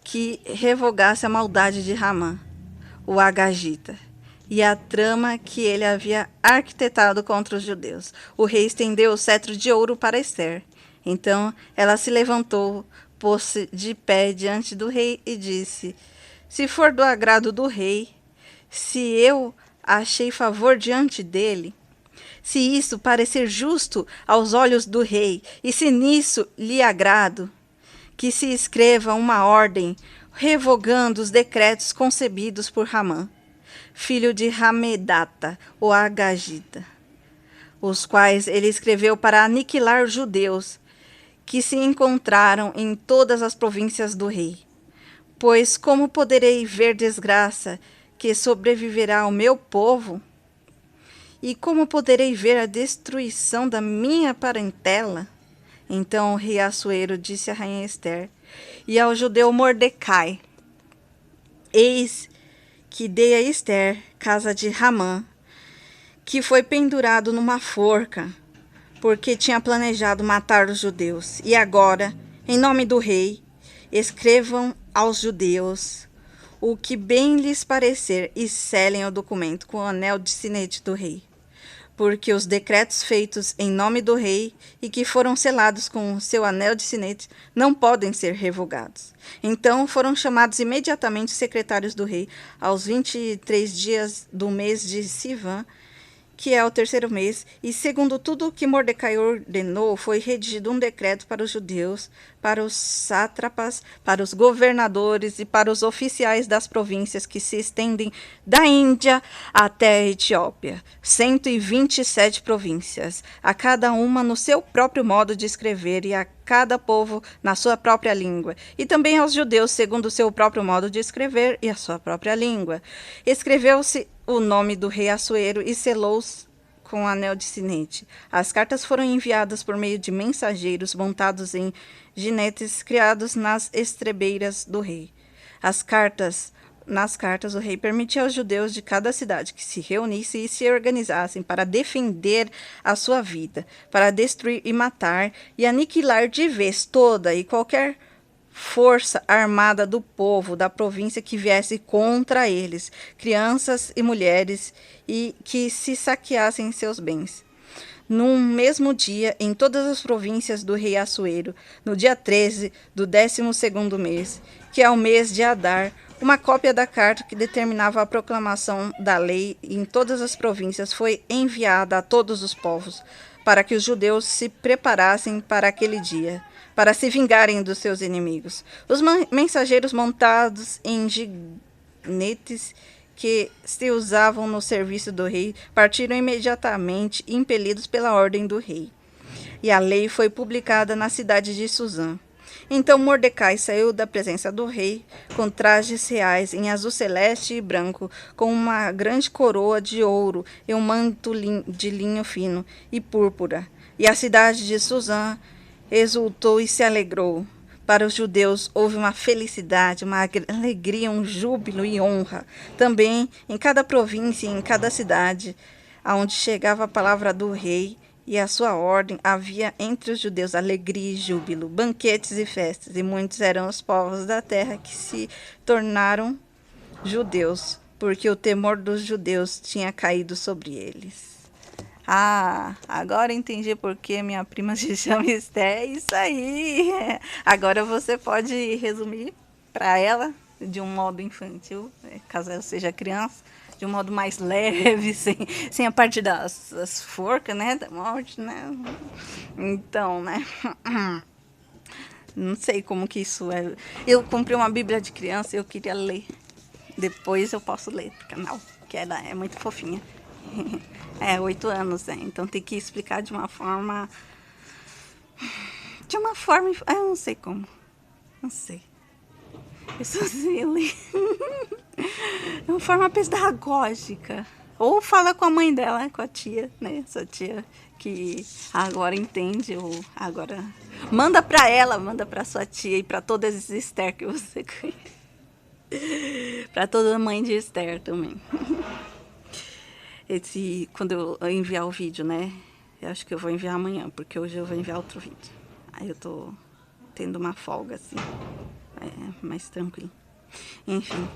que revogasse a maldade de Ramã, o Agagita, e a trama que ele havia arquitetado contra os judeus. O rei estendeu o cetro de ouro para Esther. Então ela se levantou, pôs-se de pé diante do rei e disse: Se for do agrado do rei, se eu achei favor diante dele, se isso parecer justo aos olhos do rei, e se nisso lhe agrado, que se escreva uma ordem revogando os decretos concebidos por Ramã, filho de Hamedata, o Agagita, os quais ele escreveu para aniquilar os judeus que se encontraram em todas as províncias do rei. Pois como poderei ver desgraça que sobreviverá ao meu povo? E como poderei ver a destruição da minha parentela? Então o rei Assuero disse à rainha Ester e ao judeu Mordecai: Eis que dei a Ester, casa de Ramã, que foi pendurado numa forca, porque tinha planejado matar os judeus. E agora, em nome do rei, escrevam aos judeus o que bem lhes parecer e selem o documento com o anel de sinete do rei. Porque os decretos feitos em nome do rei e que foram selados com o seu anel de sinete não podem ser revogados. Então foram chamados imediatamente os secretários do rei aos 23 dias do mês de Sivan, que é o terceiro mês, e segundo tudo o que Mordecai ordenou, foi redigido um decreto para os judeus, para os sátrapas, para os governadores e para os oficiais das províncias que se estendem da Índia até a Etiópia. 127 províncias, a cada uma no seu próprio modo de escrever e a cada povo na sua própria língua, e também aos judeus segundo o seu próprio modo de escrever e a sua própria língua. Escreveu-se o nome do rei Assuero e selou-os com o anel de sinete. As cartas foram enviadas por meio de mensageiros montados em jinetes criados nas estrebeiras do rei. Nas cartas, o rei permitia aos judeus de cada cidade que se reunissem e se organizassem para defender a sua vida, para destruir e matar e aniquilar de vez toda e qualquer força armada do povo da província que viesse contra eles, crianças e mulheres, e que se saqueassem seus bens. Num mesmo dia, em todas as províncias do rei Assuero, no dia 13 do 12º mês, que é o mês de Adar, uma cópia da carta que determinava a proclamação da lei em todas as províncias foi enviada a todos os povos, para que os judeus se preparassem para aquele dia, para se vingarem dos seus inimigos. Os mensageiros montados em ginetes que se usavam no serviço do rei partiram imediatamente, impelidos pela ordem do rei. E a lei foi publicada na cidade de Suzã. Então Mordecai saiu da presença do rei com trajes reais em azul celeste e branco, com uma grande coroa de ouro e um manto de linho fino e púrpura. E a cidade de Suzã exultou e se alegrou. Para os judeus houve uma felicidade, uma alegria, um júbilo e honra. Também em cada província e em cada cidade, aonde chegava a palavra do rei e a sua ordem, havia entre os judeus alegria e júbilo, banquetes e festas, e muitos eram os povos da terra que se tornaram judeus, porque o temor dos judeus tinha caído sobre eles. Ah, agora entendi por que minha prima se chama Esther. É isso aí. Agora você pode resumir para ela de um modo infantil, caso ela seja criança, de um modo mais leve, sem a parte das forcas, né, da morte, né? Então, né? Não sei como que isso é. Eu comprei uma Bíblia de criança e eu queria ler. Depois eu posso ler, porque não, que ela é muito fofinha. 8 anos, né? Então tem que explicar de uma forma... eu não sei como. Não sei. Eu só sei ler. De uma forma pedagógica. Ou fala com a mãe dela, com a tia, né? Essa tia que agora entende, ou agora... Manda pra ela, manda pra sua tia e pra todas as Esther que você conhece. Pra toda mãe de Esther também. Quando eu enviar o vídeo, né? Eu acho que eu vou enviar amanhã, porque hoje eu vou enviar outro vídeo. Aí eu tô tendo uma folga, assim. Mais tranquilo. Enfim.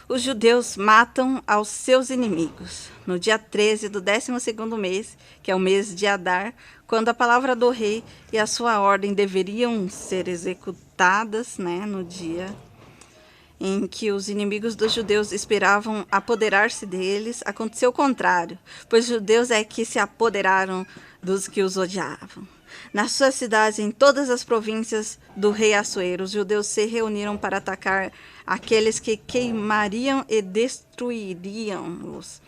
Os judeus matam aos seus inimigos. No dia 13 do 12º mês, que é o mês de Adar, quando a palavra do rei e a sua ordem deveriam ser executadas, né? No dia em que os inimigos dos judeus esperavam apoderar-se deles, aconteceu o contrário, pois os judeus é que se apoderaram dos que os odiavam. Nas suas cidades, em todas as províncias do rei Assuero, os judeus se reuniram para atacar aqueles que queimariam e destruiriam-os.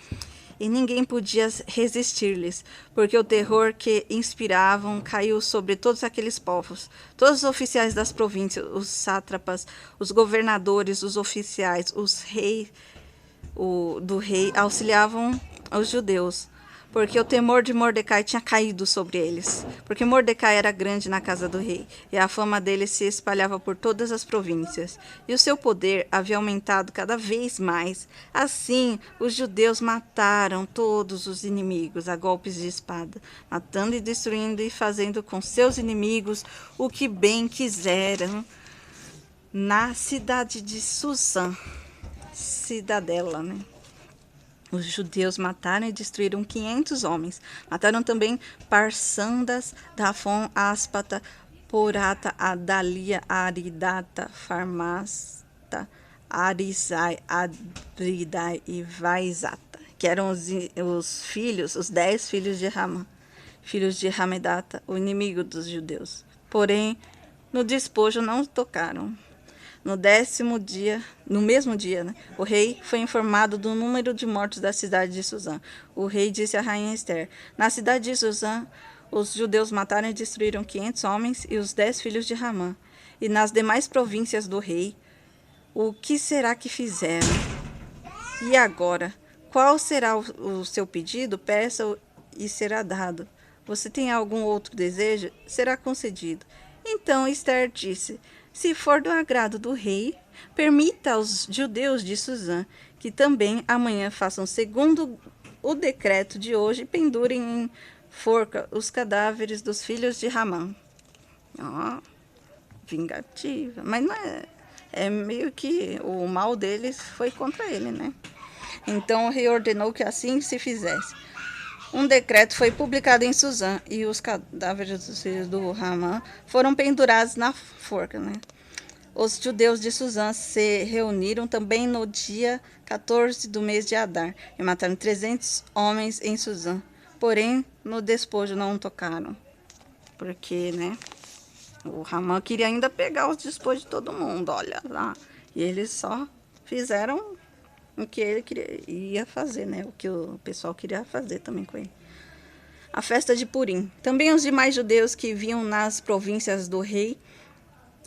E ninguém podia resistir-lhes, porque o terror que inspiravam caiu sobre todos aqueles povos. Todos os oficiais das províncias, os sátrapas, os governadores, os oficiais, os reis do rei auxiliavam os judeus, porque o temor de Mordecai tinha caído sobre eles, porque Mordecai era grande na casa do rei, e a fama dele se espalhava por todas as províncias, e o seu poder havia aumentado cada vez mais. Assim, os judeus mataram todos os inimigos a golpes de espada, matando e destruindo e fazendo com seus inimigos o que bem quiseram na cidade de Susã, cidadela, né? Os judeus mataram e destruíram 500 homens. Mataram também Parsandas, Dafon, Áspata, Porata, Adalia, Aridata, Farmasta, Arisai, Adridai e Vaizata, que eram os 10 filhos de Ramã, filhos de Ramedata, o inimigo dos judeus. Porém, no despojo não tocaram. No mesmo dia, né, o rei foi informado do número de mortos da cidade de Susã. O rei disse à rainha Ester: na cidade de Susã, os judeus mataram e destruíram 500 homens e os 10 filhos de Ramã. E nas demais províncias do rei, o que será que fizeram? E agora, qual será o seu pedido? Peça e será dado. Você tem algum outro desejo? Será concedido. Então Ester disse: se for do agrado do rei, permita aos judeus de Susã que também amanhã façam segundo o decreto de hoje e pendurem em forca os cadáveres dos filhos de Ramã. Ó, vingativa. Mas não é meio que o mal deles foi contra ele, né? Então o rei ordenou que assim se fizesse. Um decreto foi publicado em Susã e os cadáveres dos filhos do Ramã foram pendurados na forca, né? Os judeus de Susã se reuniram também no dia 14 do mês de Adar e mataram 300 homens em Susã. Porém, no despojo não tocaram, porque, né, o Ramã queria ainda pegar os despojos de todo mundo, olha lá. E eles só fizeram o que ele ia fazer, né? O que o pessoal queria fazer também com ele. A festa de Purim. Também os demais judeus que viviam nas províncias do rei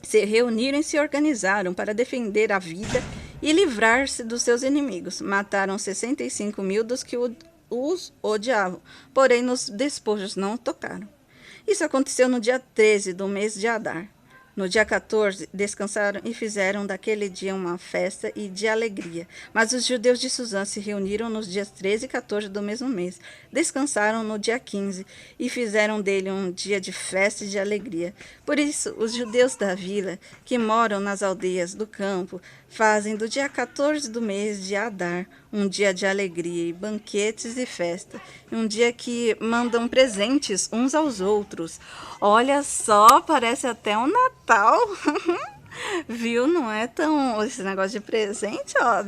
se reuniram e se organizaram para defender a vida e livrar-se dos seus inimigos. Mataram 65.000 dos que os odiavam, porém nos despojos não tocaram. Isso aconteceu no dia 13 do mês de Adar. No dia 14, descansaram e fizeram daquele dia uma festa e de alegria. Mas os judeus de Susã se reuniram nos dias 13 e 14 do mesmo mês. Descansaram no dia 15 e fizeram dele um dia de festa e de alegria. Por isso, os judeus da vila, que moram nas aldeias do campo, fazem do dia 14 do mês de Adar um dia de alegria e banquetes e festa. Um dia que mandam presentes uns aos outros. Olha só, parece até um Natal. Viu? Não é tão... Esse negócio de presente, ó,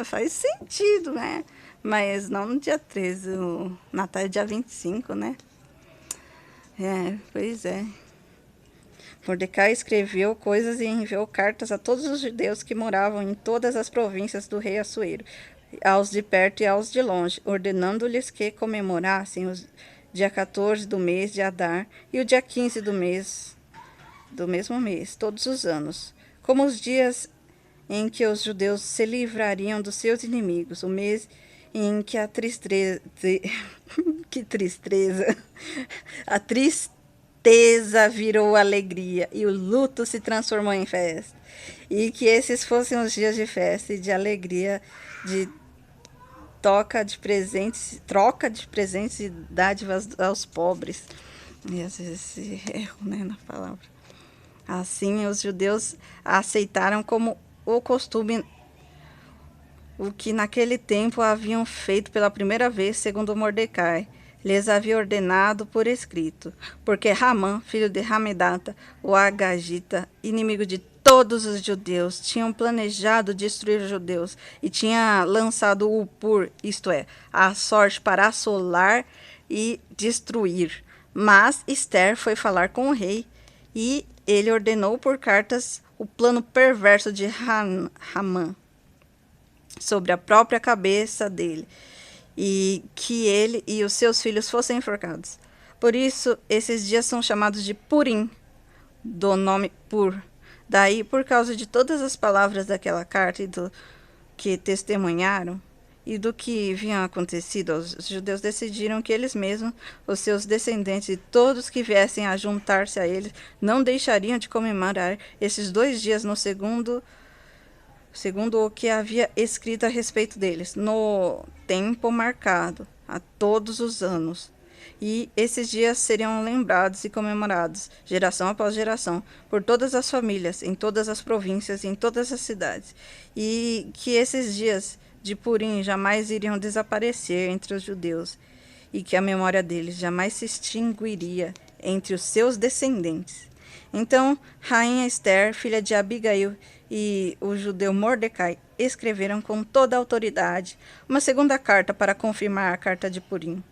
faz sentido, né? Mas não no dia 13, o Natal é dia 25, né? Pois é. Mordecai escreveu coisas e enviou cartas a todos os judeus que moravam em todas as províncias do rei Assuero, aos de perto e aos de longe, ordenando-lhes que comemorassem o dia 14 do mês de Adar e o dia 15 do mesmo mês, todos os anos, como os dias em que os judeus se livrariam dos seus inimigos, o mês em que a tristeza a tristeza virou alegria e o luto se transformou em festa, e que esses fossem os dias de festa e de alegria, de troca de presentes e dádivas aos pobres. E às vezes esse erro, né, na palavra. Assim, os judeus aceitaram como o costume o que naquele tempo haviam feito pela primeira vez, segundo Mordecai lhes havia ordenado por escrito, porque Ramã, filho de Ramedata, o Agagita, inimigo de todos os judeus, tinham planejado destruir os judeus e tinha lançado o Pur, isto é, a sorte para assolar e destruir. Mas Ester foi falar com o rei e ele ordenou por cartas o plano perverso de Ramã sobre a própria cabeça dele, e que ele e os seus filhos fossem enforcados. Por isso, esses dias são chamados de Purim, do nome Pur. Daí, por causa de todas as palavras daquela carta e do que testemunharam, e do que vinha acontecido aos judeus, decidiram que eles mesmos, os seus descendentes e todos que viessem a juntar-se a eles, não deixariam de comemorar esses 2 dias no segundo o que havia escrito a respeito deles, no tempo marcado, a todos os anos. E esses dias seriam lembrados e comemorados, geração após geração, por todas as famílias, em todas as províncias e em todas as cidades. E que esses dias de Purim jamais iriam desaparecer entre os judeus, e que a memória deles jamais se extinguiria entre os seus descendentes. Então, rainha Esther, filha de Abigail, e o judeu Mordecai escreveram com toda a autoridade uma segunda carta para confirmar a carta de Purim.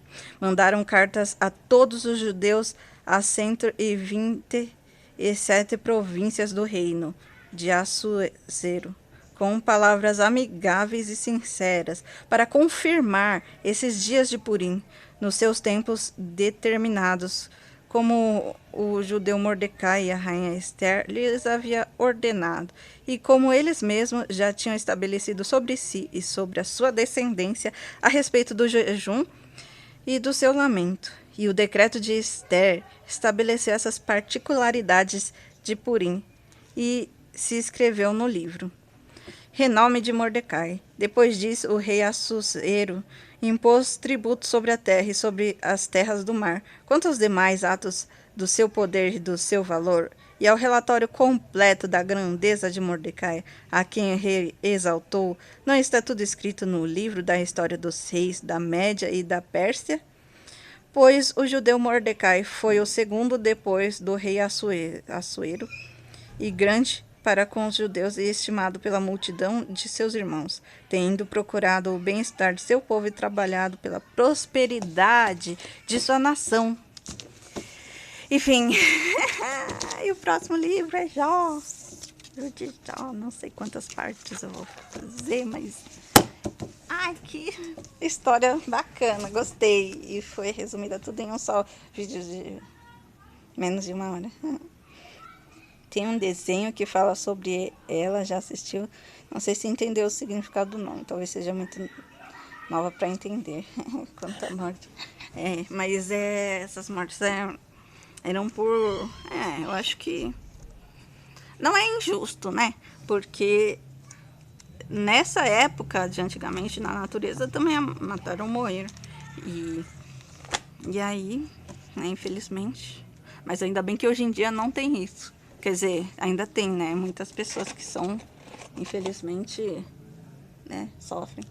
Mandaram cartas a todos os judeus às 127 províncias do reino de Assuero, com palavras amigáveis e sinceras, para confirmar esses dias de Purim nos seus tempos determinados, como o judeu Mordecai e a rainha Esther lhes havia ordenado, e como eles mesmos já tinham estabelecido sobre si e sobre a sua descendência a respeito do jejum e do seu lamento. E o decreto de Esther estabeleceu essas particularidades de Purim e se escreveu no livro. Renome de Mordecai. Depois disso, o rei Assuero impôs tributo sobre a terra e sobre as terras do mar, quanto aos demais atos do seu poder e do seu valor, e ao relatório completo da grandeza de Mordecai, a quem o rei exaltou, não está tudo escrito no livro da história dos reis da Média e da Pérsia? Pois o judeu Mordecai foi o segundo depois do rei Assuero, e grande para com os judeus e estimado pela multidão de seus irmãos, tendo procurado o bem-estar de seu povo e trabalhado pela prosperidade de sua nação. Enfim, e o próximo livro é Jó. De Jó, não sei quantas partes eu vou fazer, mas... Ai, que história bacana, gostei. E foi resumida tudo em um só vídeo de menos de 1 hora. Tem um desenho que fala sobre ela, já assistiu. Não sei se entendeu o significado do nome, talvez seja muito nova para entender quanto à morte. Mas essas mortes eram por... eu acho que não é injusto, né? Porque nessa época de antigamente, na natureza, também mataram moer. E aí, né, infelizmente... Mas ainda bem que hoje em dia não tem isso. Quer dizer, ainda tem, né? Muitas pessoas que são, infelizmente, né, sofrem.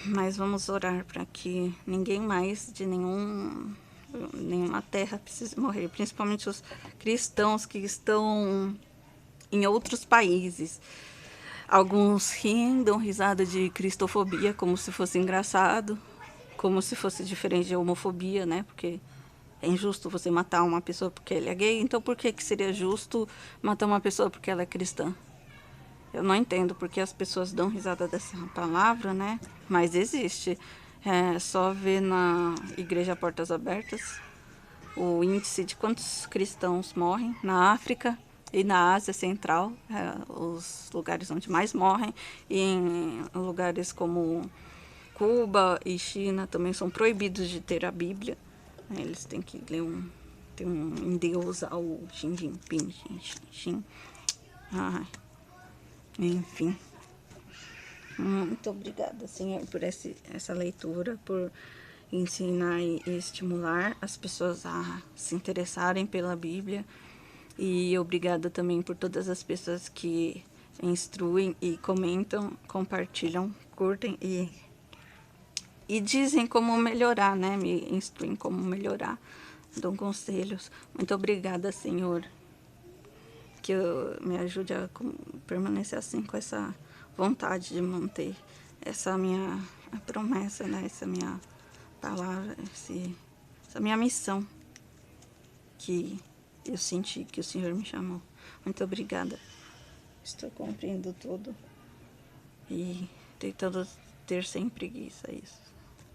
Mas vamos orar para que ninguém mais de nenhuma terra precise morrer. Principalmente os cristãos que estão em outros países. Alguns riem, dão risada de cristofobia, como se fosse engraçado. Como se fosse diferente de homofobia, né? Porque... é injusto você matar uma pessoa porque ele é gay, então por que seria justo matar uma pessoa porque ela é cristã? Eu não entendo porque as pessoas dão risada dessa palavra, né? Mas existe. É só ver na Igreja Portas Abertas o índice de quantos cristãos morrem na África e na Ásia Central, os lugares onde mais morrem, e em lugares como Cuba e China também são proibidos de ter a Bíblia. Eles têm que ler endeusar o Xi Jinping. Enfim. Muito obrigada, Senhor, por essa leitura, por ensinar e estimular as pessoas a se interessarem pela Bíblia. E obrigada também por todas as pessoas que instruem e comentam, compartilham, curtem e dizem como melhorar, né? Me instruem como melhorar, dão conselhos. Muito obrigada, Senhor, que me ajude a permanecer assim, com essa vontade de manter essa minha promessa, né? Essa minha palavra, essa minha missão que eu senti que o Senhor me chamou. Muito obrigada. Estou cumprindo tudo e tentando ter sem preguiça isso.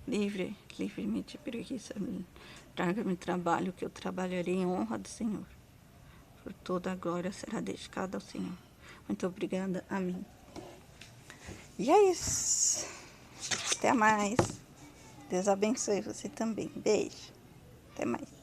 Livre-me de preguiça, traga-me trabalho, que eu trabalharei em honra do Senhor. Por toda a glória será dedicada ao Senhor. Muito obrigada. Amém. E é isso. Até mais. Deus abençoe você também. Beijo. Até mais.